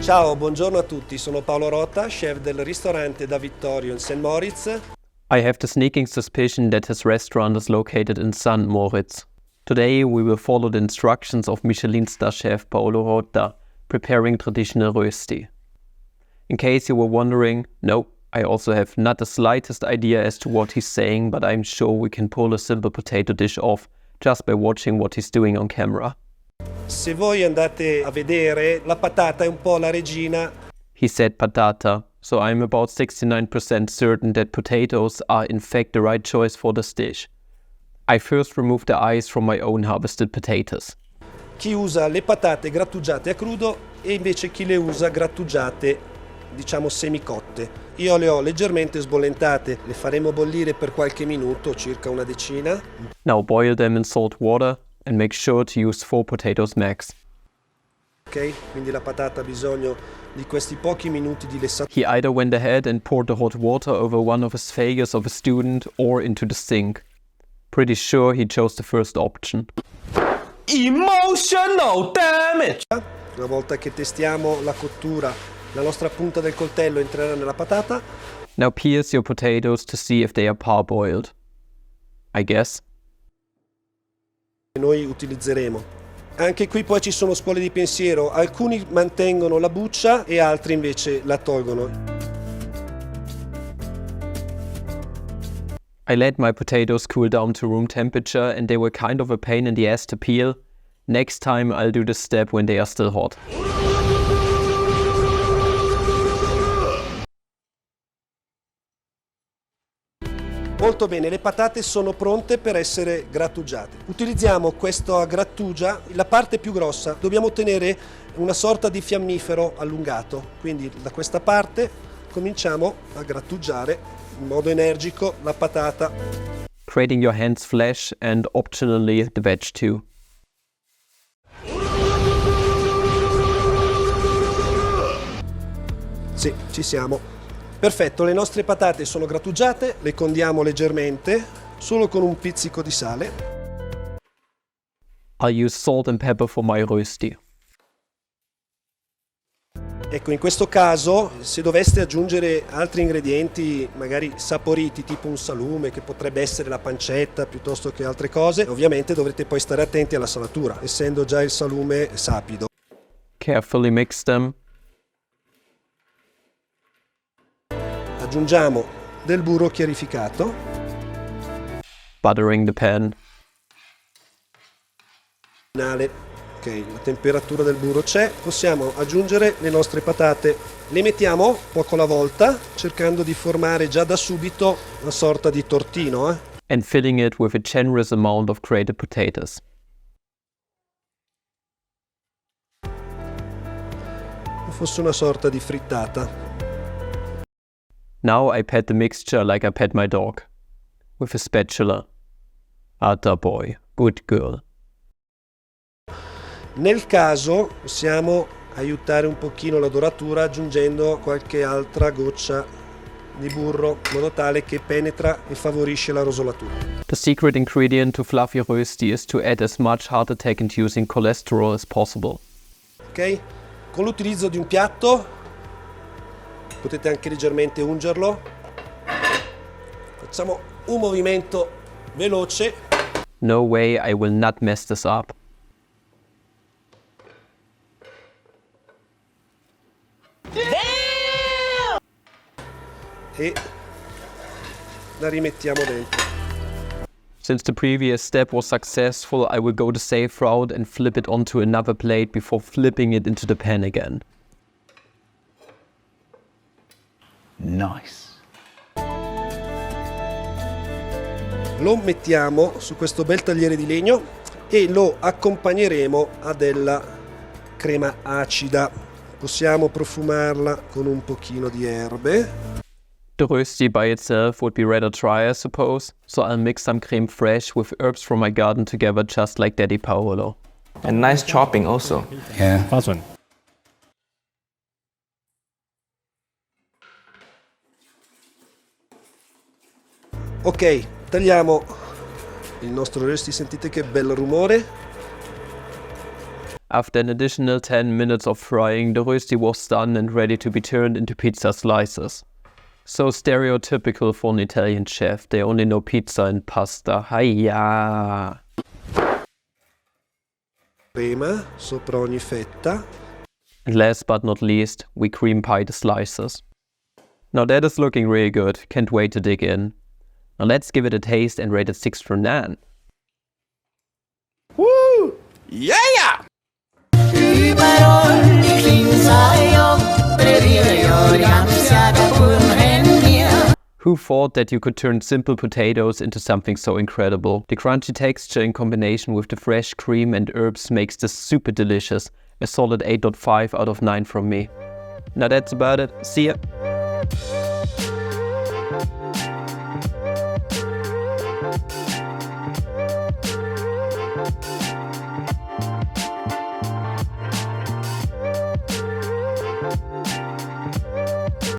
Ciao, buongiorno a tutti, sono Paolo Rota, chef del ristorante da Vittorio in St. Moritz. I have the sneaking suspicion that his restaurant is located in St. Moritz. Today we will follow the instructions of Michelin star chef Paolo Rota, preparing traditional Rösti. In case you were wondering, no, I also have not the slightest idea as to what he's saying, but I'm sure we can pull a simple potato dish off just by watching what he's doing on camera. Se voi andate a vedere, la patata è un po' la regina. He said patata, so I'm about 69% certain that potatoes are in fact the right choice for this dish. I first remove the eyes from my own harvested potatoes. Chi usa le patate grattugiate a crudo e invece chi le usa grattugiate, diciamo semicotte. Io le ho leggermente sbollentate, le faremo bollire per qualche minuto, circa una decina. Now boil them in salt water and make sure to use 4 potatoes max. Ok, quindi la patata ha bisogno di questi pochi minuti di lessatura. He either went ahead and poured the hot water over one of his failures of a student or into the sink. Pretty sure he chose the first option. Emotional damage! Una volta che testiamo la cottura, la nostra punta del coltello entrerà nella patata. Now pierce your potatoes to see if they are parboiled. I guess. Che noi utilizzeremo. Anche qui poi ci sono scuole di pensiero, alcuni mantengono la buccia e altri invece la tolgono. I let my potatoes cool down to room temperature and they were kind of a pain in the ass to peel. Next time I'll do this step when they are still hot. Molto bene, le patate sono pronte per essere grattugiate. Utilizziamo questa grattugia, la parte più grossa, dobbiamo ottenere una sorta di fiammifero allungato. Quindi da questa parte cominciamo a grattugiare in modo energico la patata. Creating your hands flesh and optionally the veg too. Sì, ci siamo. Perfetto, le nostre patate sono grattugiate, le condiamo leggermente, solo con un pizzico di sale. I'll use salt and pepper for my Rösti. Ecco, in questo caso, se doveste aggiungere altri ingredienti, magari saporiti, tipo un salume, che potrebbe essere la pancetta, piuttosto che altre cose, ovviamente dovrete poi stare attenti alla salatura, essendo già il salume sapido. Carefully mix them. Aggiungiamo del burro chiarificato. Buttering the pan. Ok, la temperatura del burro c'è. Possiamo aggiungere le nostre patate. Le mettiamo poco alla volta, cercando di formare già da subito una sorta di tortino. And filling it with a generous amount of grated potatoes. Come fosse una sorta di frittata. Now I pat the mixture like I pat my dog. With a spatula. Atta boy, good girl. Nel caso possiamo aiutare un pochino la doratura aggiungendo qualche altra goccia di burro in modo tale che penetra e favorisce la rosolatura. The secret ingredient to fluffy Rösti is to add as much heart attack inducing cholesterol as possible. Ok? Con l'utilizzo di un piatto potete anche leggermente ungerlo. Facciamo un movimento veloce. No way, I will not mess this up. E la rimettiamo dentro. Since the previous step was successful, I will go the safe route and flip it onto another plate before flipping it into the pan again. Nice. Lo mettiamo su questo bel tagliere di legno e lo accompagneremo a della crema acida. Possiamo profumarla con un pochino di erbe. The Rösti by itself would be rather dry, I suppose, so I'll mix some creme fraiche with herbs from my garden together just like Daddy Paolo. And nice chopping also. Yeah, fast one. Ok, tagliamo il nostro Rosti, sentite che bel rumore. After an additional 10 minutes of frying, the Rösti was done and ready to be turned into pizza slices. So stereotypical for an Italian chef, they only know pizza and pasta. Hiya! Crema sopra ogni fetta. And last but not least, we cream pie the slices. Now that is looking really good, can't wait to dig in. Now let's give it a taste and rate it 6 from 9. Woo! Yeah! Who thought that you could turn simple potatoes into something so incredible? The crunchy texture in combination with the fresh cream and herbs makes this super delicious. A solid 8.5 out of 9 from me. Now that's about it. See ya!